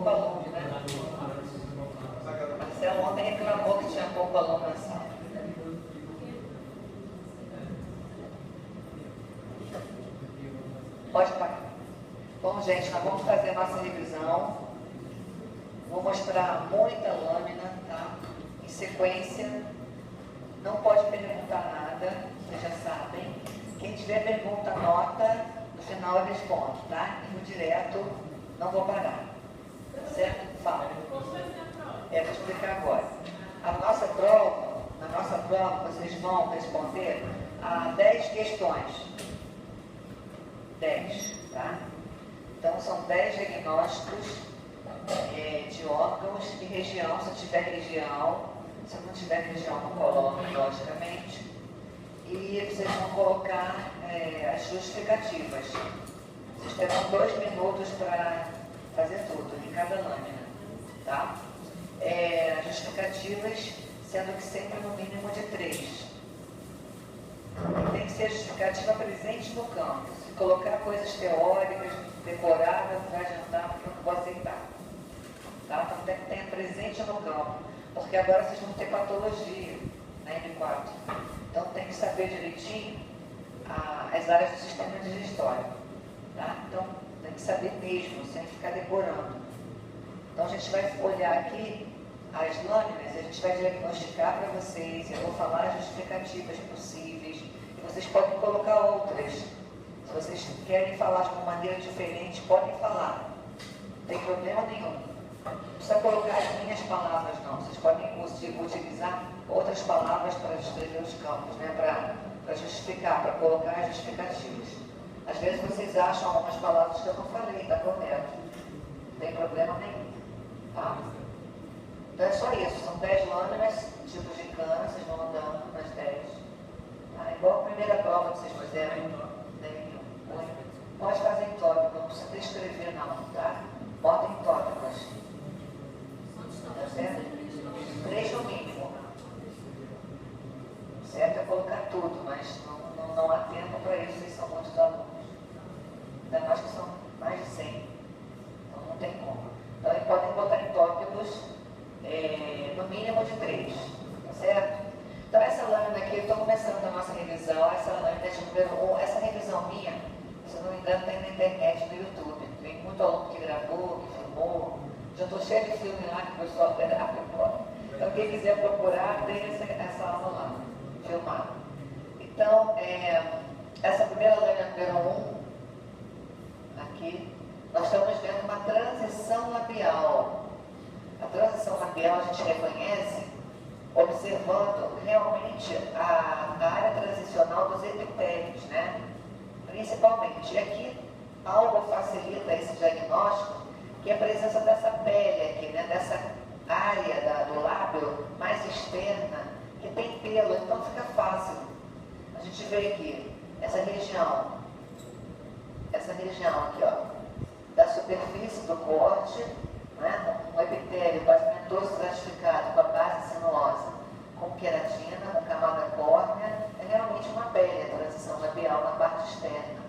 pouco aluno, né? Marcelo ontem reclamou que tinha pouco aluno na sala. Pode parar. Bom, gente, nós vamos fazer a nossa revisão. Vou mostrar muita lâmina, tá? Em sequência, não pode perguntar nada, vocês já sabem. Quem tiver pergunta, anota, no final eu respondo, tá? E no direto, não vou parar. Certo? Fala. Vou explicar agora. Na nossa prova, vocês vão responder a 10 questões. 10, tá? Então, são 10 diagnósticos de órgãos e região, se tiver região. Se não tiver região, não coloca, logicamente. E vocês vão colocar as justificativas. Vocês terão 2 minutos para fazer tudo, em cada lâmina, tá? As justificativas, sendo que sempre no mínimo de 3. Tem que ser justificativa presente no campo. Se colocar coisas teóricas, decoradas, não vai adiantar, porque eu não vou aceitar. Tá? Então tem que ter presente no campo, porque agora vocês vão ter patologia na M4. Então tem que saber direitinho as áreas do sistema digestório. Tá? Então tem que saber mesmo, sem ficar decorando. Então a gente vai olhar aqui as lâminas, a gente vai diagnosticar para vocês, eu vou falar as justificativas possíveis, e vocês podem colocar outras. Se vocês querem falar de uma maneira diferente, podem falar. Não tem problema nenhum. Não precisa colocar as minhas palavras, não. Vocês podem utilizar outras palavras para descrever os campos, né? Para justificar, para colocar as justificativas. Às vezes vocês acham algumas palavras que eu não falei, está correto. Não tem problema nenhum. Tá? Então é só isso. São 10 lâminas, tipos de cana, vocês vão andando nas 10. Tá? Igual a primeira prova que vocês fizeram. Pode fazer em tópico, não precisa descrever não, tá? Bota em tópicos. Tá certo? 3 no mínimo. Certo é colocar tudo, mas não há tempo para isso, vocês são muitos alunos. Ainda mais que são mais de 100. Então não tem como. Então podem botar em tópicos no mínimo de 3. Tá certo? Então essa lâmina aqui, eu estou começando a nossa revisão, essa lâmina de número 1, essa revisão minha, se não me engano, tem na internet, no YouTube. Tem muito aluno que gravou, que filmou. Já estou cheio de filme lá que o pessoal grava agora. Então quem quiser procurar, tem essa aula lá, filmada. Então, essa primeira lâmina número 1, aqui, nós estamos vendo uma transição labial. A transição labial a gente reconhece observando realmente a área transicional dos epitélios, né? Principalmente. E aqui algo facilita esse diagnóstico, que é a presença dessa pele aqui, né? Dessa área do lábio mais externa, que tem pelo, então fica fácil. A gente vê aqui, essa região aqui, ó, da superfície do corte, né? Um epitélio pavimentoso estratificado com a base sinuosa, com queratina, com camada córnea, é realmente uma pele, a transição labial na parte externa.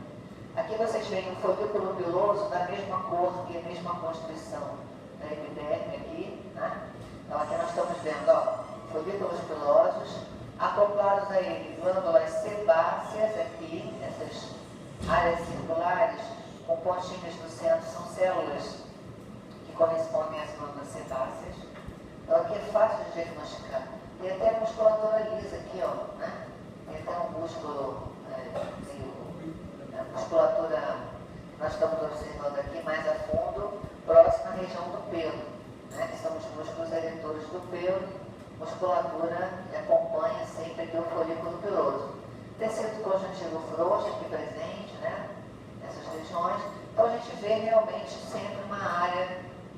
Aqui vocês veem um folículo piloso da mesma cor e a mesma constituição da epiderme aqui, né? Então aqui nós estamos vendo, ó, folículos pilosos, acoplados a ele glândulas sebáceas aqui, essas áreas circulares com pontinhas no centro, são células que correspondem às glândulas sebáceas. Então aqui é fácil de diagnosticar. Tem até a musculatura lisa aqui, ó, né? Tem até um músculo, a musculatura que nós estamos observando aqui mais a fundo, próxima à região do pelo, né? Que são os músculos eretores do pelo, musculatura que acompanha sempre aqui o folículo piloso. Tecido conjuntivo frouxo aqui presente, né? Nessas regiões. Então a gente vê realmente sempre uma área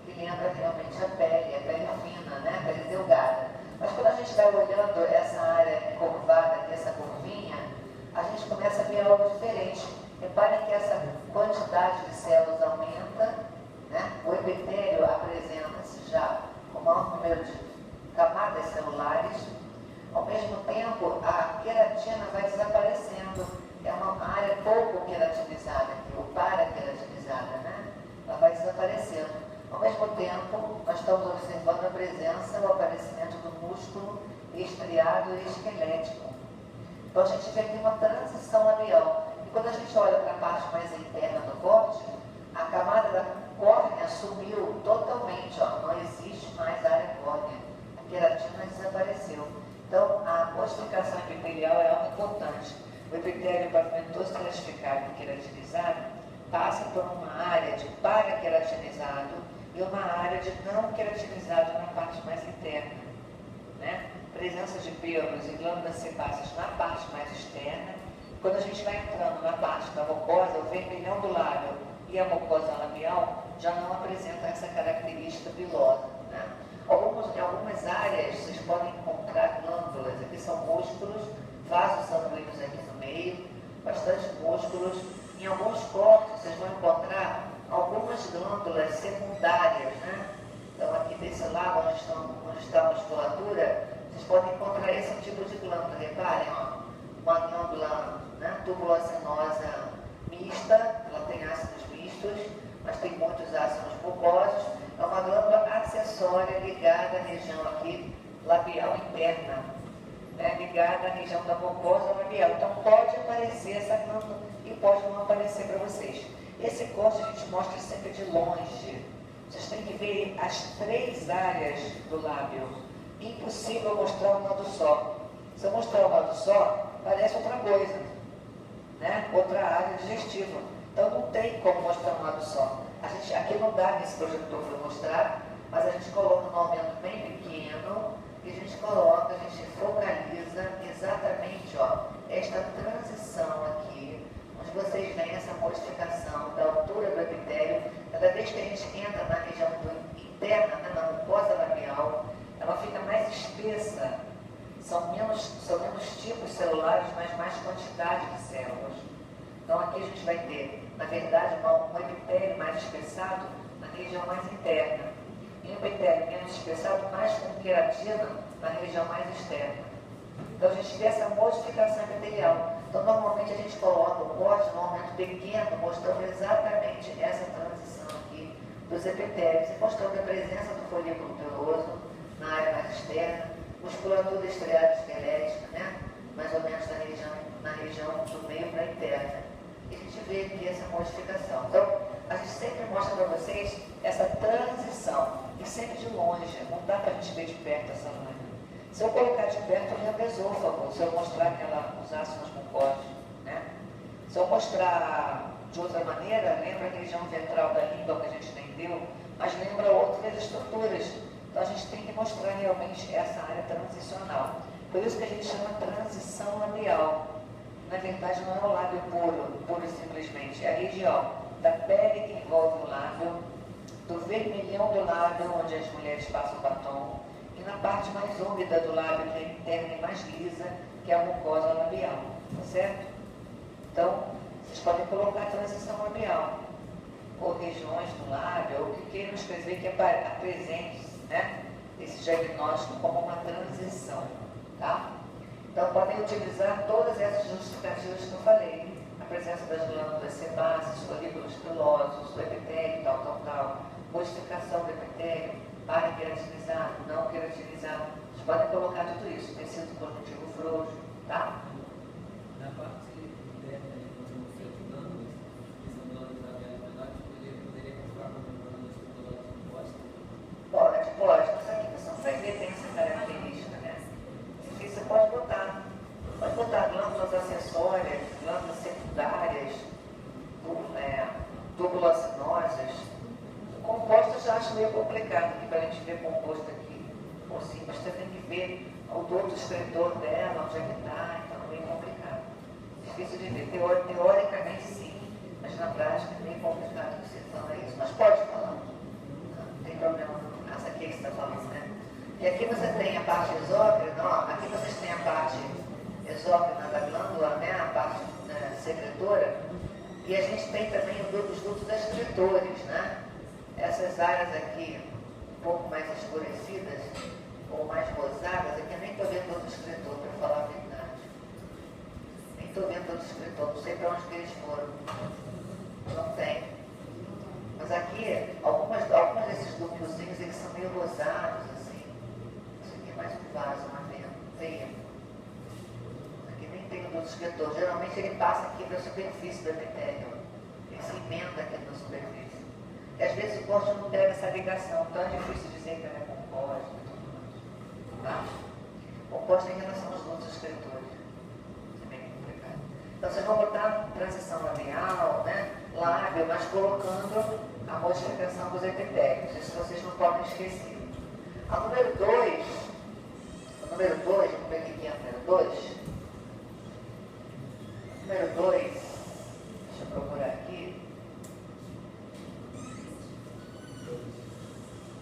que lembra realmente a pele fina, né? A pele delgada. Mas quando a gente vai olhando essa área curvada aqui, essa curvinha, a gente começa a ver algo diferente. Reparem que essa quantidade de células aumenta, né? O epitélio apresenta-se já com maior número de camadas celulares. Ao mesmo tempo, a queratina vai desaparecendo. É uma área pouco queratinizada aqui, ou para-queratinizada, né? Ela vai desaparecendo. Ao mesmo mesmo tempo, nós estamos observando a presença, o aparecimento do músculo estriado e esquelético. Então a gente vê aqui uma transição labial. E quando a gente olha para a parte mais interna do corte, a camada da córnea subiu totalmente, ó, não existe mais área córnea. A queratina desapareceu. Então a ossificação epitelial é algo importante. O epitélio pavimento estratificado e queratinizado passa por uma área de paraqueratinizado e uma área de não queratinizado na parte mais interna, né? Presença de pelos e glândulas sebáceas na parte mais externa. Quando a gente vai entrando na parte da mucosa, o vermelhão do lábio e a mucosa labial já não apresentam essa característica pilosa, né? Em algumas áreas vocês podem encontrar glândulas, aqui são músculos, vasos sanguíneos aqui no meio, bastante músculos. Em alguns cortes vocês vão encontrar algumas glândulas secundárias, né? Então aqui desse lado onde está a musculatura, vocês podem encontrar esse tipo de glândula. Reparem, ó, uma glândula, né, tubulocinosa mista, ela tem ácidos mistos, mas tem muitos ácidos mucosos. É uma glândula acessória ligada à região aqui labial interna, né, ligada à região da mucosa labial. Então pode aparecer essa glândula e pode não aparecer para vocês. Esse corte a gente mostra sempre de longe. Vocês têm que ver as 3 áreas do lábio. Impossível mostrar um lado só. Se eu mostrar um lado só, parece outra coisa, né? Outra área digestiva. Então não tem como mostrar um lado só. Aqui não dá nesse projetor para mostrar, mas a gente coloca um aumento bem pequeno e a gente focaliza exatamente, ó, esta transição aqui, onde vocês veem essa modificação da altura do epitélio. Cada vez que a gente entra na região interna, né, na mucosa labial, ela fica mais espessa. São menos tipos celulares, mas mais quantidade de células. Então aqui a gente vai ter, na verdade, um epitélio mais espessado na região mais interna. E um epitélio menos espessado, mais com queratina na região mais externa. Então a gente vê essa modificação epitelial. Então normalmente a gente coloca o corte num aumento pequeno, mostrando exatamente essa transição aqui dos epitélios, e mostrando a presença do folículo piloso na área mais externa, musculatura estriada esquelética, né? Mais ou menos na região do meio para a interna. E a gente vê aqui essa modificação. Então, a gente sempre mostra para vocês essa transição, e sempre de longe, não dá para a gente ver de perto essa lâmina. Se eu colocar de perto, eu lembro esôfago, se eu mostrar os ácidos mucosos, né? Se eu mostrar de outra maneira, lembra a região ventral da língua que a gente nem deu, mas lembra outras estruturas. Então a gente tem que mostrar realmente essa área transicional. Por isso que a gente chama transição labial. Na verdade não é o lábio puro e simplesmente, é a região da pele que envolve o lábio, do vermelhão do lábio, onde as mulheres passam batom, e na parte mais úmida do lábio, que é interna e mais lisa, que é a mucosa labial, tá certo? Então, vocês podem colocar a transição labial, ou regiões do lábio, ou o que queiram escrever que apresente, né, esse diagnóstico como uma transição, tá? Então, podem utilizar todas essas justificativas que eu falei. A presença das glândulas sebáceas, folículos pilosos, do epitélio, tal. Modificação do epitélio, paraqueratinizado, não queratinizado. Vocês podem colocar tudo isso. Tecido conjuntivo frouxo, tá? Na parte interna, quando você tem glândulas, que são glândulas labiais menores, poderia mostrar como glândulas tubulosas compostas? Pode. Mas aqui você não vai ver, tem essa característica, né? Você pode botar glândulas acessórias, glândulas secundárias, tubulocinoses. Composto eu já acho meio complicado aqui para a gente ver composto aqui. Ou sim, mas você tem que ver o duto excretor dela, onde é que está, então é meio complicado. Difícil de ver. Teoricamente sim, mas na prática é meio complicado você falar isso. Mas pode falar. Não tem problema. Essa aqui que você está falando, né? E aqui você tem a parte exócrina, ó, aqui vocês têm a parte exócrina da glândula, né, a parte secretora, e a gente tem também os dutos excretores, né? Essas áreas aqui, um pouco mais escurecidas, ou mais rosadas, aqui eu nem estou vendo duto excretor, para falar a verdade. Nem estou vendo duto excretor, não sei para onde que eles foram. Não tem. Mas aqui, algumas desses dutos cruzados, assim. Isso aqui é mais um vaso, uma veia. Aqui nem tem o duto excretor. Geralmente ele passa aqui para a superfície do epitélio. Ele se emenda aqui na superfície. E às vezes o corte não pega essa ligação, então é difícil dizer que ela é composta e tudo mais. Tá? Composta em relação aos dutos excretores. É bem complicado. Então vocês vão botar transição labial, né? Lábio, mas colocando a modificação dos epitélios. Isso vocês não podem esquecer. A número 2, vamos ver o que é a número 2. Número 2, deixa eu procurar aqui.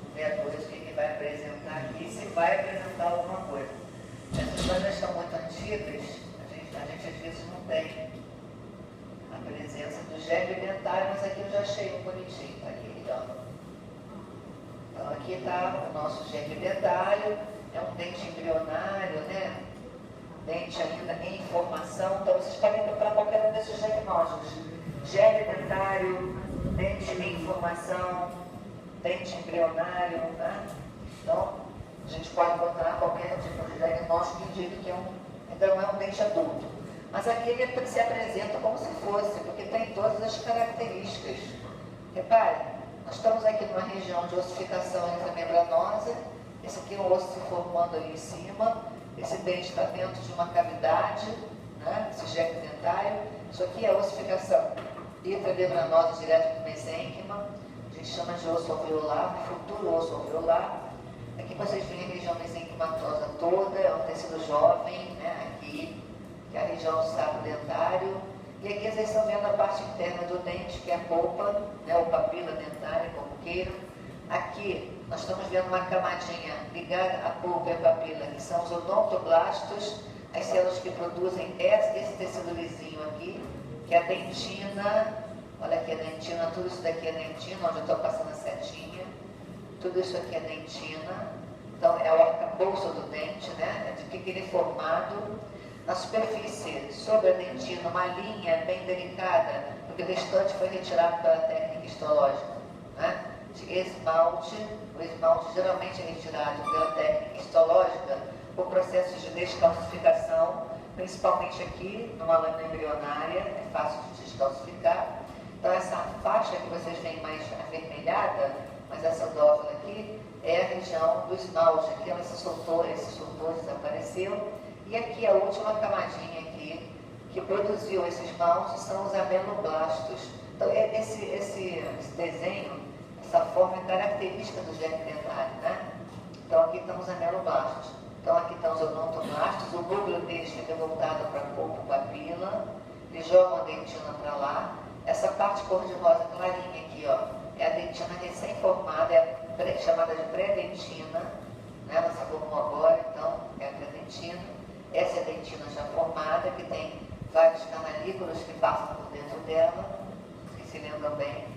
Número 2, o que vai apresentar aqui, se vai apresentar alguma coisa. Essas coisas estão muito antigas, a gente às vezes não tem a presença do gélio dentário, mas aqui eu já achei um bonitinho, tá aqui, ó. Então aqui está o nosso gélio dentário, é um dente embrionário, né? Dente ainda em formação, então vocês podem procurar qualquer um desses diagnósticos. Gélio dentário, dente em formação, dente embrionário, né? Então, a gente pode encontrar qualquer tipo de diagnóstico que indique que ainda não é um dente adulto. Mas aqui ele se apresenta como se fosse, porque tem todas as características. Repare, nós estamos aqui numa região de ossificação intramembranosa, esse aqui é um osso se formando ali em cima, esse dente está dentro de uma cavidade, né? Esse gélio dentário, isso aqui é ossificação intramembranosa direto do mesênquima, a gente chama de osso alveolar, futuro osso alveolar. Aqui vocês veem a região mesenquimatosa toda, é um tecido jovem, né? Aqui, que é a região do saco dentário. E aqui vocês estão vendo a parte interna do dente, que é a polpa, né? Ou papila dentária, como queiram. Aqui nós estamos vendo uma camadinha ligada à polpa e à papila, que são os odontoblastos, as células que produzem esse tecido lisinho aqui, que é a dentina. Olha aqui a dentina, tudo isso daqui é dentina, onde eu estou passando a setinha. Tudo isso aqui é dentina. Então é o arcabouço do dente, né? De que ele é formado. Na superfície, sobre a dentina, uma linha bem delicada, porque o restante foi retirado pela técnica histológica, né? De esmalte. O esmalte geralmente é retirado pela técnica histológica por processos de descalcificação, principalmente aqui, numa lâmina embrionária, é fácil de descalcificar. Então essa faixa que vocês veem mais avermelhada, mas essa dóvila aqui, é a região do esmalte. Aqui ela se soltou, desapareceu. E aqui a última camadinha aqui, que produziu esse esmalte, são os ameloblastos. Então esse desenho, essa forma é característica do gélio dentário, né? Então aqui estão os ameloblastos. Então aqui estão os odontoblastos, o núcleo deles fica voltado para a polpa, papila, eles jogam a dentina para lá. Essa parte cor-de-rosa clarinha aqui, ó, é a dentina recém-formada, é chamada de pré-dentina, né? Ela se formou agora, então é a pré-dentina. Essa é a dentina já formada, que tem vários canalículos que passam por dentro dela, que se lembram bem.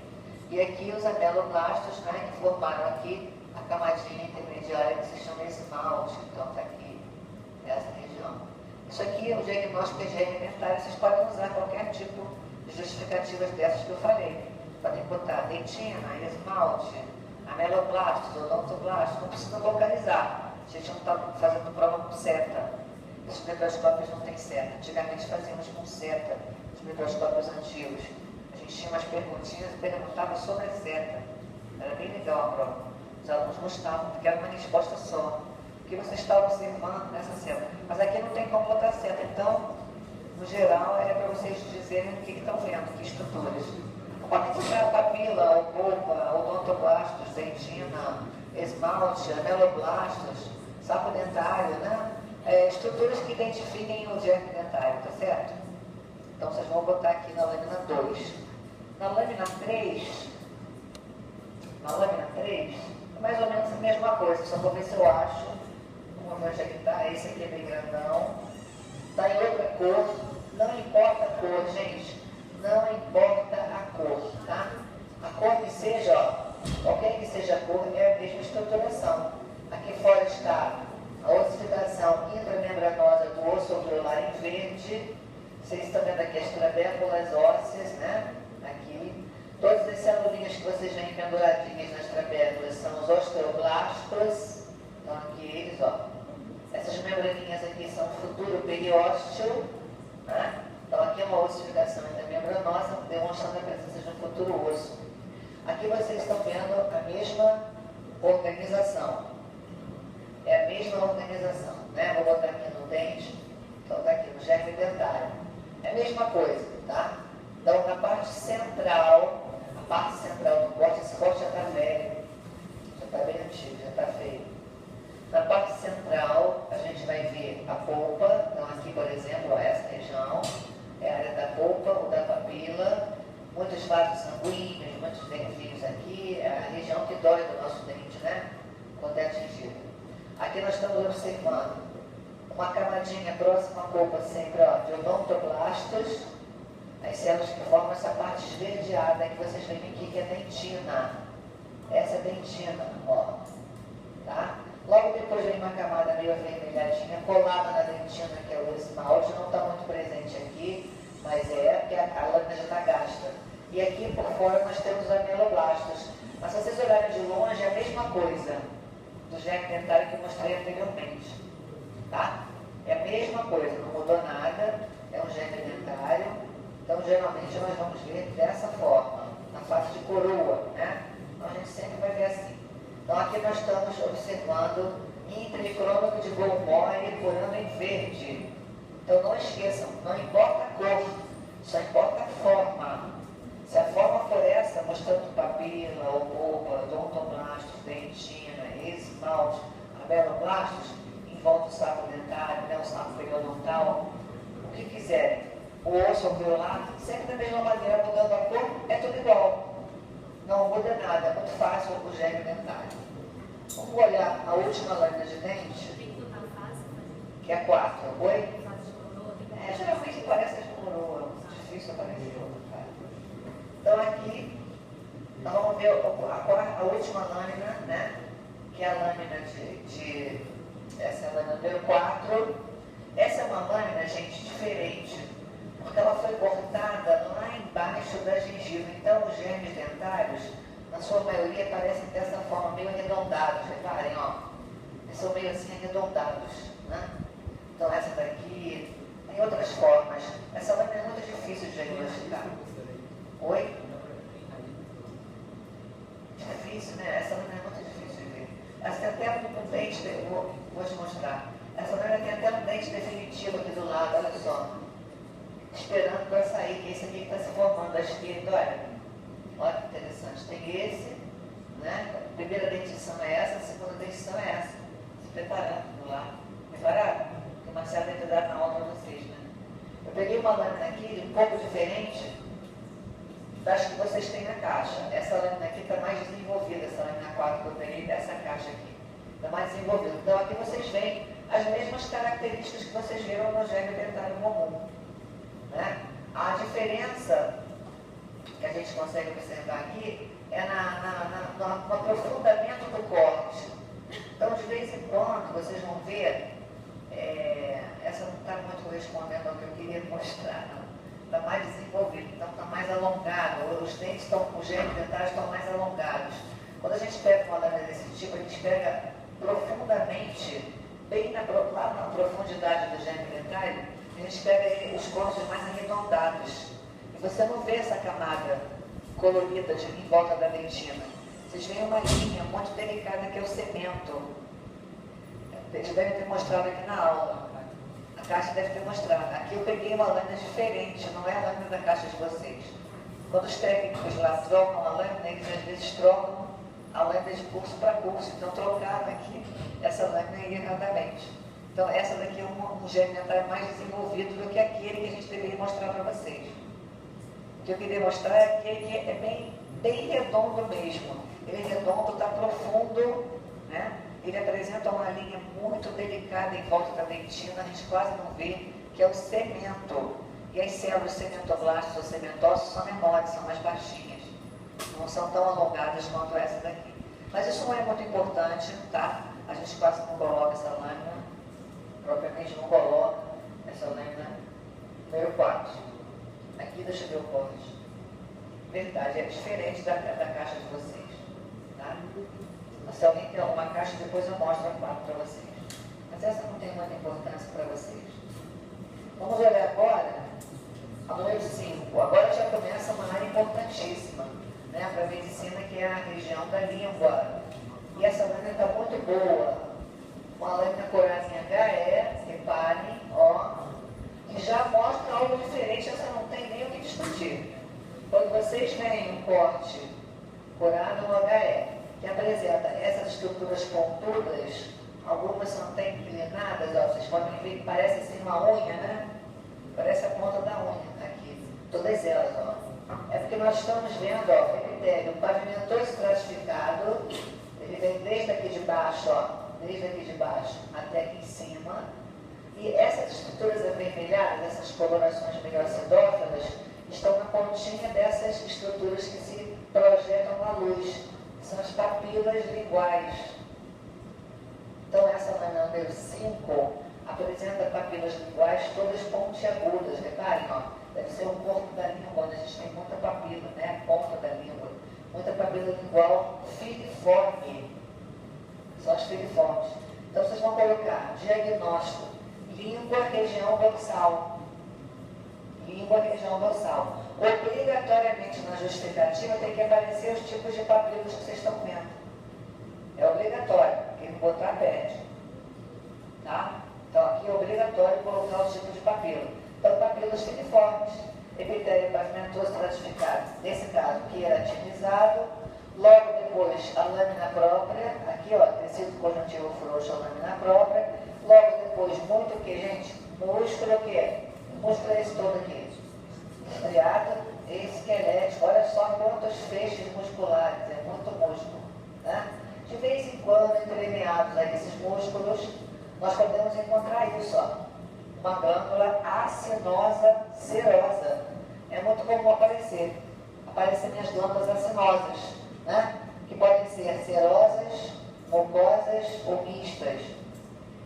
E aqui os ameloblastos, né, que formaram aqui a camadinha intermediária que se chama esmalte, então está aqui, essa região. Isso aqui é o diagnóstico de gélio dentário, vocês podem usar qualquer tipo de justificativas dessas que eu falei. Podem botar dentina, esmalte, ameloblastos, odontoblastos, não precisa localizar. A gente não está fazendo prova com seta. Os microscópios não têm seta. Antigamente fazíamos com seta, os microscópios antigos. A gente tinha umas perguntinhas e perguntava sobre a seta. Era bem legal a prova. Os alunos gostavam, porque era uma resposta só. O que você está observando nessa seta? Mas aqui não tem como botar seta. Então, no geral, é para vocês dizerem o que estão vendo, que estruturas. Podem botar papila, ou polpa, odontoblastos, dentina, esmalte, ameloblastos, saco dentário, né? Estruturas que identifiquem o gélio dentário, tá certo? Então vocês vão botar aqui na lâmina 2. Na lâmina 3, é mais ou menos a mesma coisa, só vou ver se eu acho. Vamos ver onde é que está. Esse aqui é bem grandão. Está em outra cor. Não importa a cor, gente. Não importa a cor, tá? A cor que seja, ó, qualquer que seja a cor, é a mesma estruturação. Aqui fora está a ossificação intramembranosa do osso alveolar em verde. Vocês estão vendo aqui as trabéculas ósseas, né? Aqui. Todas as celulinhas que vocês veem penduradinhas nas trabéculas são os osteoblastos. Então aqui eles, ó. Essas membraninhas aqui são o futuro periósteo, né? Então aqui é uma ossificação intermembranosa, demonstrando a presença de um futuro osso. Aqui vocês estão vendo a mesma organização. É a mesma organização, né? Vou botar aqui no dente, então está aqui no germe dentário. É a mesma coisa, tá? Então na parte central do corte, esse corte já está velho, já está bem antigo, já está feio. Na parte central, a gente vai ver a polpa. Então aqui, por exemplo, ó, essa região é a área da polpa ou da papila. Muitos vasos sanguíneos, muitos dentinhos aqui, é a região que dói do nosso dente, né? Quando é atingido. Aqui nós estamos observando uma camadinha próxima à polpa sempre, ó, de odontoblastos, as células que formam essa parte esverdeada que vocês veem aqui, que é dentina. Essa é dentina, ó. Tá? Logo depois vem uma camada meio avermelhadinha, colada na dentina, que é o esmalte, não está muito presente aqui, mas porque a lâmina já está gasta. E aqui por fora nós temos os ameloblastos. Mas se vocês olharem de longe, é a mesma coisa do germe dentário que eu mostrei anteriormente. Tá? É a mesma coisa, não mudou nada, é um germe dentário. Então geralmente nós vamos ver dessa forma, na face de coroa, né? Então a gente sempre vai ver assim. Então aqui nós estamos observando intricrômico de Goldmoyer corando em verde. Então não esqueçam, não importa a cor, só importa a forma. Se a forma for essa, mostrando papila, ou polpa, odontoblastos, dentina, esmalte, ameloblastos, em volta do saco dentário, né, o saco periodontal, o que quiserem, o osso alveolar, sempre da mesma maneira, mudando a cor, é tudo igual. Não muda nada, é muito fácil o germe dentário. Vamos olhar a última lâmina de dente, que é 4. Oi? Geralmente parece de coroa, difícil aparecer outro, tá? Então aqui, nós vamos ver a última lâmina, né? Que é a lâmina essa é a lâmina número 4. Essa é uma lâmina, gente, diferente, porque ela foi cortada lá embaixo da gengiva. Então os germes dentários, na sua maioria, parecem dessa forma, meio arredondados. Reparem, ó. Eles são meio assim arredondados, né? Então essa daqui, tem outras formas. Essa lâmina é muito difícil de diagnosticar. Oi? Difícil, né? Essa lâmina é muito difícil de ver. Essa tem até um dente, vou te mostrar. Essa lâmina tem até um dente definitivo aqui do lado, olha só. Esperando para sair, que é esse aqui que está se formando à esquerda, olha. Olha que interessante. Tem esse, né? A primeira dentição é essa, a segunda dentição é essa. Se preparando do lado. Prepararam? Que o Marcelo vai ter dado na aula para vocês, né? Eu peguei uma lâmina aqui, um pouco diferente das que vocês têm na caixa. Essa lâmina aqui está mais desenvolvida, essa lâmina 4 que eu peguei dessa caixa aqui. Está mais desenvolvida. Então aqui vocês veem as mesmas características que vocês viram no germe dentário comum. Né? A diferença que a gente consegue observar aqui é no aprofundamento do corte. Então, de vez em quando, vocês vão ver, essa não está muito correspondendo ao que eu queria mostrar, não. Está mais desenvolvido, então está mais alongado, os dentes estão, os germes dentários estão mais alongados. Quando a gente pega uma lâmina desse tipo, a gente pega profundamente, bem lá na profundidade do germe dentário, a gente pega os cortes mais arredondados. E você não vê essa camada colorida em volta da dentina. Vocês veem uma linha muito delicada que é o cemento. Eles devem ter mostrado aqui na aula. A caixa deve ter mostrado. Aqui eu peguei uma lâmina diferente, não é a lâmina da caixa de vocês. Quando os técnicos lá trocam a lâmina, eles às vezes trocam a lâmina de curso para curso. Então trocaram aqui essa lâmina erradamente. Então essa daqui é um germe dentário mais desenvolvido do que aquele que a gente deveria mostrar para vocês. O que eu queria mostrar é que ele é bem redondo mesmo. Ele é redondo, está profundo, né? Ele apresenta uma linha muito delicada em volta da dentina, a gente quase não vê, que é o cemento. E as células cementoblastos ou cementosos são menores, são mais baixinhas. Não são tão alongadas quanto essa daqui. Mas isso não é muito importante, tá? A gente quase não coloca essa lâmina, propriamente não coloca essa lâmina número 4. Aqui, deixa eu ver o corte. verdade, é diferente da caixa de vocês. Tá? Se alguém tem alguma caixa, depois eu mostro a 4 para vocês. Mas essa não tem muita importância para vocês. Vamos olhar agora a número 5. Agora já começa uma área importantíssima, né, para a medicina, que é a região da língua. E essa lâmina está muito boa. Uma lâmina corada em HE, reparem, ó, que já mostra algo diferente, essa não tem nem o que discutir. Quando vocês veem um corte corado no HE, que apresenta essas estruturas pontudas, algumas são até inclinadas, ó, vocês podem ver que parece assim uma unha, né? Parece a ponta da unha aqui, todas elas, ó. É porque nós estamos vendo, ó, o epitélio pavimentoso estratificado, ele vem desde aqui de baixo, ó, desde aqui de baixo até aqui em cima, e essas estruturas avermelhadas, essas colorações meio acidófilas, estão na pontinha dessas estruturas que se projetam na luz, são as papilas linguais. Então essa lâmina número 5 apresenta papilas linguais todas pontiagudas, reparem, ó, deve ser o corpo da língua, onde a gente tem muita papila, né, a ponta da língua, muita papila lingual filiforme, são as filiformes. Então vocês vão colocar diagnóstico, língua, região dorsal. Língua, região dorsal. Obrigatoriamente na justificativa tem que aparecer os tipos de papilas que vocês estão vendo. É obrigatório, quem não botar perde. Tá? Então aqui é obrigatório colocar os tipos de papila. Então papilas filiformes, epitélio pavimentoso estratificado, nesse caso queratinizado, logo depois a lâmina própria, aqui ó, tecido conjuntivo frouxo, a lâmina própria, logo depois muito o que, gente? Músculo o quê? O músculo é esse todo aqui, estriado e esquelético, olha só quantos feixes musculares, é muito músculo, né? De vez em quando, entremeados aí esses músculos, nós podemos encontrar isso, ó, uma glândula acinosa serosa. É muito comum aparecerem as glândulas acinosas, né? Que podem ser serosas, mucosas ou mistas.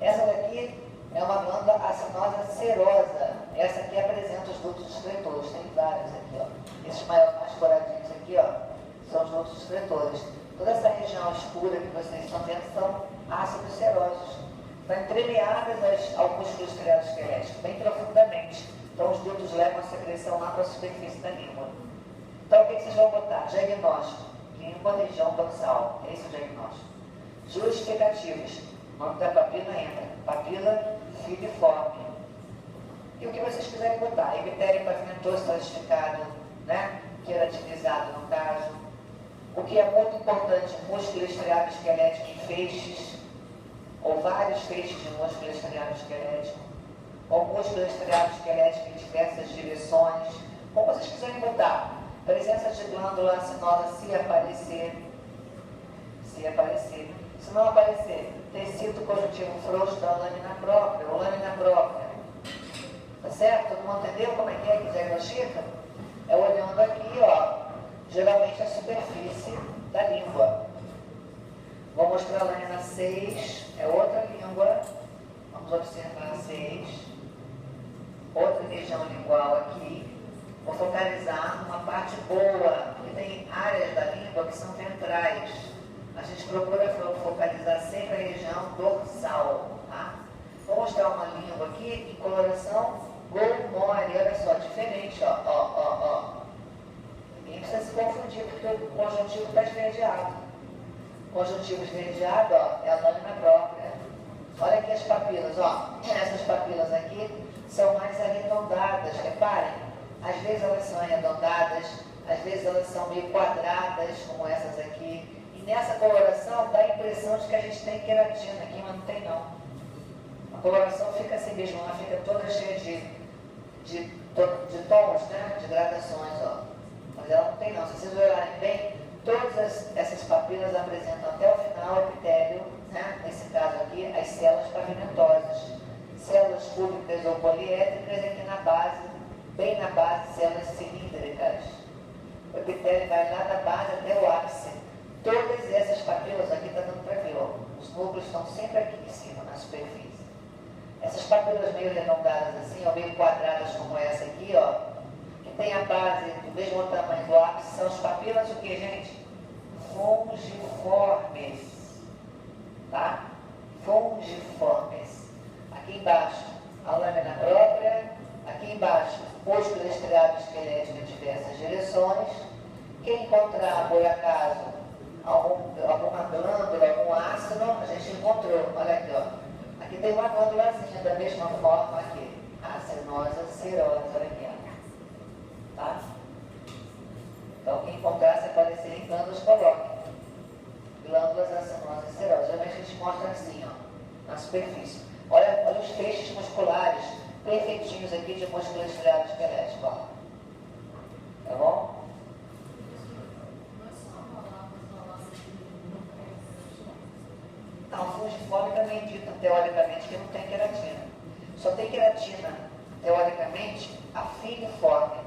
Essa daqui é uma glândula acinosa serosa. Essa aqui apresenta os dutos excretores, tem vários aqui, ó. Esses mais coradinhos aqui, ó, são os dutos excretores. Toda essa região escura que vocês estão vendo são ácidos serosos. Estão entremeadas ao músculo estriado esquelético, bem profundamente. Então os dutos levam a secreção lá para a superfície da língua. Então o que vocês vão botar? Diagnóstico, língua, região dorsal. Esse é o diagnóstico. Justificativos. O nome da papila entra. Papila filiforme. E o que vocês quiserem botar? Epitélio pavimentoso estratificado, né? Queratinizado no caso. O que é muito importante, músculo estriado esquelético em feixes, ou vários feixes de músculo estriado esquelético, ou músculo estriado esquelético em diversas direções, como vocês quiserem botar. Presença de glândula acinosa se aparecer. Se não aparecer, tecido conjuntivo frouxo da lâmina própria, ou lâmina própria. Tá certo? Todo mundo entendeu como é que diagnostica? É olhando aqui, ó, geralmente a superfície da língua. Vou mostrar a lâmina 6, é outra língua. Vamos observar a 6. Outra região lingual aqui. Vou focalizar numa parte boa, porque tem áreas da língua que são ventrais. A gente procura focalizar sempre a região dorsal. Tá? Vou mostrar uma língua aqui em coloração Goldmore, olha só, diferente, ó. Ninguém precisa se confundir, porque o conjuntivo está esverdeado. Conjuntivo esverdeado, ó, é a lâmina própria. Olha aqui as papilas, ó. Essas papilas aqui são mais arredondadas, reparem. Às vezes elas são arredondadas, às vezes elas são meio quadradas, como essas aqui. E nessa coloração dá a impressão de que a gente tem queratina aqui, mas não tem não. A coloração fica assim mesmo, ela fica toda cheia de tons, né? De gradações, ó. Mas ela não tem não. Se vocês olharem bem, todas essas papilas apresentam até o final o epitélio, né? Nesse caso aqui, as células pavimentosas. Células cúbicas ou poliédricas aqui na base, bem na base, células cilíndricas. O epitélio vai lá da base até o ápice. Todas essas papilas aqui está dando para ver, ó. Os núcleos estão sempre aqui em cima, na superfície. Essas papilas meio arredondadas assim, ou meio quadradas como essa aqui, ó, que tem a base do mesmo tamanho do ápice, são as papilas o que, gente? Fungiformes. Tá? Fungiformes. Aqui embaixo, a lâmina própria. Aqui embaixo, músculo estriado esquelético em diversas direções. Quem encontrar, por acaso, alguma glândula, algum ácido, a gente encontrou. Olha aqui, ó. Aqui tem uma glândulazinha da mesma forma aqui. Acinosa serosa, olha aqui, ó. Tá? Então, quem encontrar, se aparecer em glândulas, coloque. Glândulas acinosas serosas. Geralmente a gente mostra assim, ó, na superfície. Olha os feixes musculares perfeitinhos aqui de músculo estriado esquelético, ó. Tá bom? Não, fungiforme também dita teoricamente que não tem queratina. Só tem queratina, teoricamente, a filiforme.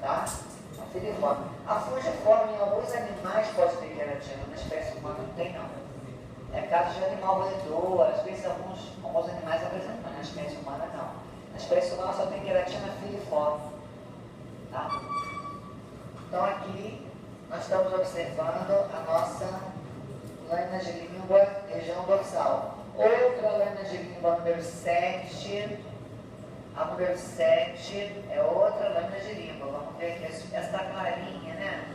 Tá? A filiforme. A fungiforme em alguns animais pode ter queratina, na espécie humana não tem não. É caso de animal roedor, às vezes alguns animais apresentam, mas na espécie humana não. Na espécie humana só tem queratina filiforme. Tá? Então aqui nós estamos observando a nossa lâmina de língua, região dorsal. Outra lâmina de língua, número 7. A número 7 é outra lâmina de língua. Vamos ver aqui. Essa está clarinha, né?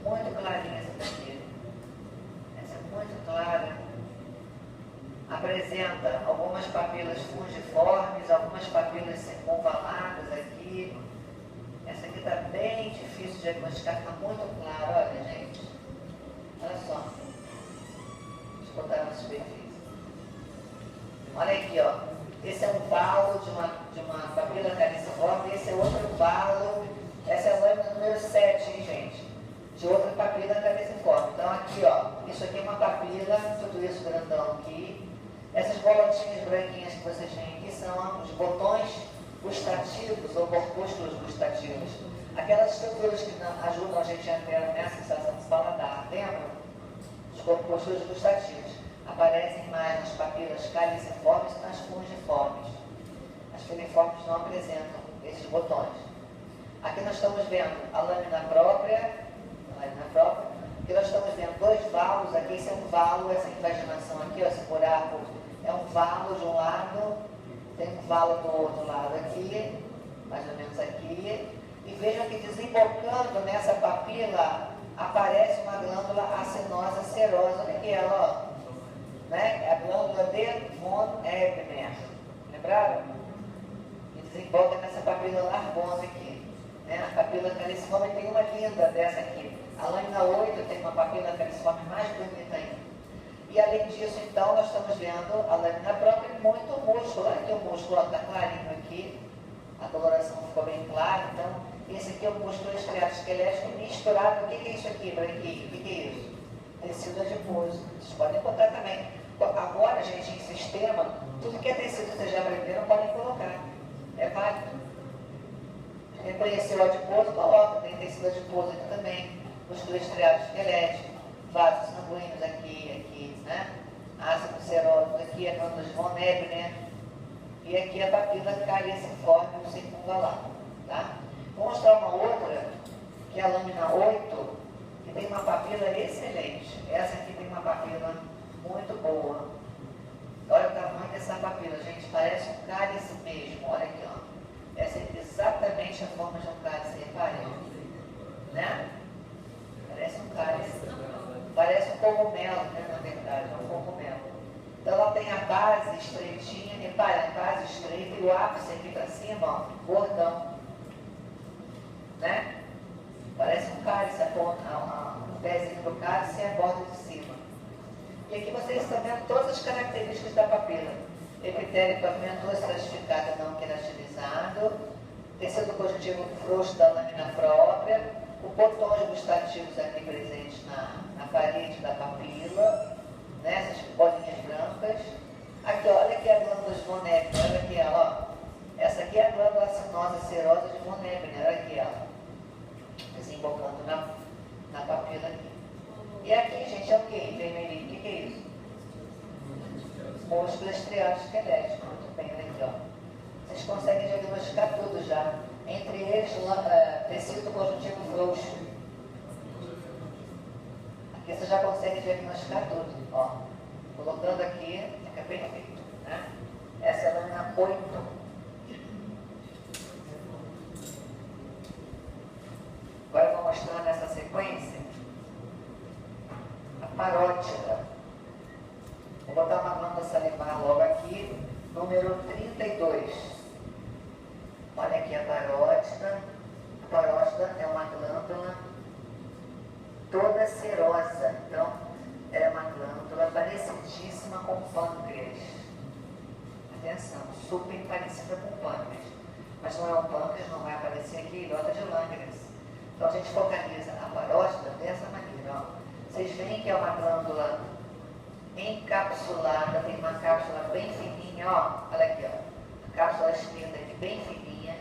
Muito clarinha essa daqui. Essa é muito clara. Apresenta algumas papilas fungiformes, algumas papilas circunvaladas aqui. Essa aqui está bem difícil de diagnosticar, está muito clara. Olha, gente. Olha só. Deixa eu botar na superfície. Olha aqui, ó. Esse é um valo de uma papila caliciforme, esse é outro valo. Essa é a lâmina número 7, hein, gente? De outra papila caliciforme. Então aqui, ó, isso aqui é uma papila, tudo isso grandão aqui. Essas bolotinhas branquinhas que vocês veem aqui são os botões gustativos ou corpúsculos gustativos. Aquelas estruturas que ajudam a gente a ter a sensação de paladar, lembram? Os corpúsculos gustativos aparecem mais nas papilas caliciformes e nas fungiformes. As filiformes não apresentam esses botões. Aqui nós estamos vendo a lâmina própria. Aqui nós estamos vendo dois valos. Aqui esse é um valo, essa invaginação aqui, ó, esse buraco é um valo de um lado, tem um valo do outro lado aqui, mais ou menos aqui. E vejam que desembocando nessa papila aparece uma glândula acinosa serosa. Olha aqui ela, ó. Né? É a glândula de von Ebner. Lembraram? E desemboca nessa papila largosa aqui. Né? A papila caliciforme tem uma linda dessa aqui. A lâmina 8 tem uma papila caliciforme mais bonita ainda. E além disso, então, nós estamos vendo a lâmina própria e muito músculo. Olha aqui o músculo, está clarinho aqui. A coloração ficou bem clara. Então, esse aqui é o músculo estriado esquelético misturado. O que é isso aqui, branquinho? O que é isso? Tecido adiposo. Vocês podem encontrar também. Agora, gente, em sistema, tudo que é tecido que vocês já aprenderam, podem colocar. É válido. Reconheceu o adiposo, coloca. Tem tecido adiposo aqui também. Músculo estriado esquelético. Vasos sanguíneos aqui, né? Ácido seroso aqui, a glândula de von Ebner. E aqui a papila caliciforme circunvalada. Tá? Vou mostrar uma outra, que é a lâmina 8, que tem uma papila excelente. Essa aqui tem uma papila muito boa. Olha o tamanho dessa papila, gente. Parece um cálice mesmo. Olha aqui, ó. Essa é exatamente a forma de um cálice, reparem. Né? Parece um cálice. Parece um cogumelo, né, na verdade. É um cogumelo. Então ela tem a base estreitinha. Reparem, a base estreita e o ápice aqui para cima, ó, gordão. Né? Parece um cálice, o pezinho do cálice e a borda de cima. E aqui vocês estão vendo todas as características da papila. Epitélio pavimentoso estratificado não queratinizado, tecido conjuntivo frouxo da lâmina própria, os botões gustativos aqui presentes na parede da papila, né? Essas bolinhas brancas. Aqui, ó, olha aqui a glândula de von Ebner, olha aqui ela, ó. Essa aqui é a glândula acinosa serosa de von Ebner, olha aqui ela. Desembocando na papila aqui. E aqui, gente, é o que? Vermelhinho, o que é isso? Músculo estriado esquelético. Muito bem, olha aqui, ó. Vocês conseguem diagnosticar tudo já. Entre eles, tecido conjuntivo frouxo. Aqui você já consegue diagnosticar tudo. Ó, colocando aqui, fica perfeito. Né? Essa é a lâmina 8. Agora eu vou mostrar nessa sequência a parótida. Vou botar uma glândula salivar logo aqui, número 32. Olha aqui a parótida. A parótida é uma glândula toda serosa. Então, ela é uma glândula parecidíssima com o pâncreas. Atenção, super parecida com o pâncreas. Mas não é o pâncreas, não vai aparecer aqui ilhota de Langerhans. Então a gente focaliza a parótida dessa maneira. Ó. Vocês veem que é uma glândula encapsulada, tem uma cápsula bem fininha, ó. Olha aqui, ó. A cápsula esquerda aqui bem fininha,